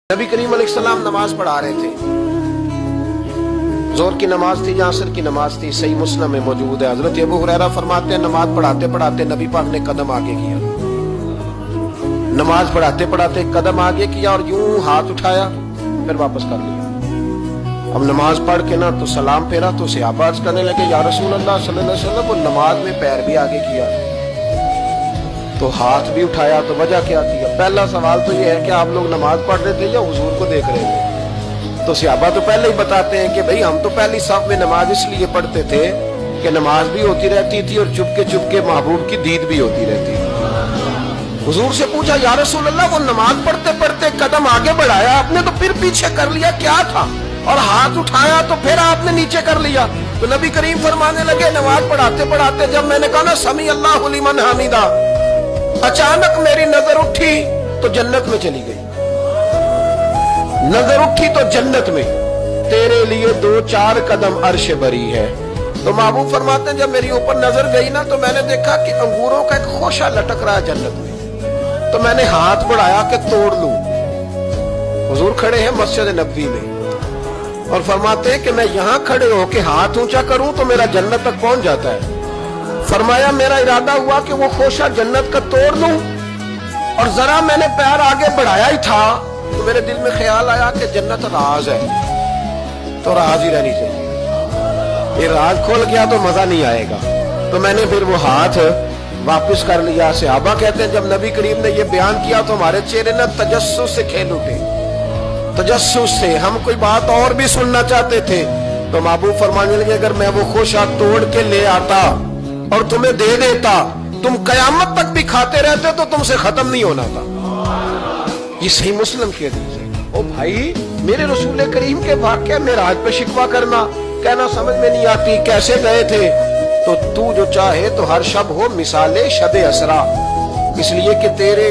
नबी करीम अलैहिस्सलाम नमाज पढ़ा रहे थे। जोहर की नमाज थी या असर की नमाज थी। सही मुस्लिम में मौजूद है। हजरत अबू हुरैरा फरमाते हैं नमाज पढ़ाते पढ़ाते नबी पाक ने कदम आगे किया। नमाज पढ़ाते पढ़ाते कदम आगे किया और यूं हाथ उठाया फिर वापस कर लिया। अब नमाज पढ़ के ना तो सलाम फेरा तो सहाबा अर्ज करने लगे या रसूल अल्लाह सल्लल्लाहु अलैहि वसल्लम, वो नमाज में पैर भी आगे किया तो हाथ भी उठाया, तो वजह क्या थी? पहला सवाल तो ये है कि आप लोग नमाज पढ़ रहे थे या हुजूर को देख रहे थे? तो सहाबा तो पहले ही बताते हैं कि भाई हम तो पहली साफ में नमाज इसलिए पढ़ते थे कि नमाज भी होती रहती थी और चुपके महबूब की दीद भी होती रहती थी। हुजूर से पूछा या रसूल अल्लाह, वो नमाज पढ़ते पढ़ते कदम आगे बढ़ाया आपने तो फिर पीछे कर लिया, क्या था? और हाथ उठाया तो फिर आपने नीचे कर लिया। तो नबी करीम फरमाने लगे नमाज पढ़ाते पढ़ाते जब मैंने कहा ना समी अल्लाहु लिमन हमीदा, अचानक मेरी नजर उठी तो जन्नत में चली गई। नजर उठी तो जन्नत में, तेरे लिए 2-4 कदम अर्श बरी है। तो महबूब फरमाते हैं जब मेरी ऊपर नजर गई ना तो मैंने देखा कि अंगूरों का एक खोशा लटक रहा है जन्नत में। तो मैंने हाथ बढ़ाया कि तोड़ लूं। हुजूर खड़े हैं मस्जिद नबवी में और फरमाते हैं कि मैं यहां खड़े होके हाथ ऊंचा करूं तो मेरा जन्नत तक पहुंच जाता है। फरमाया मेरा इरादा हुआ कि वो खोशा जन्नत का तोड़ लूं और जरा मैंने पैर आगे बढ़ाया ही था तो मेरे दिल में ख्याल आया कि जन्नत राज है तो राज ही रहनी चाहिए। ये राज खोल गया तो मजा नहीं आएगा। तो मैंने फिर वो हाथ वापस कर लिया। सहाबा कहते हैं जब नबी करीम ने ये बयान किया तो हमारे चेहरे ने तजस्सुस से खेल उठे। तजस्सुस से हम कोई बात और भी सुनना चाहते थे। तो महबूब फरमाने लगे अगर मैं वो खोशा तोड़ के ले आता और तुम्हें दे देता तुम कयामत तक भी खाते रहते तो तुमसे खत्म नहीं होना था। ये सही मुस्लिम की हदीस है। ओ भाई, मेरे रसूल करीम के वाक़या में राज पे शिकवा करना, कहना समझ में नहीं आती कैसे गए थे। तो तू जो चाहे तो हर शब हो मिसाले शब असरा, इसलिए कि तेरे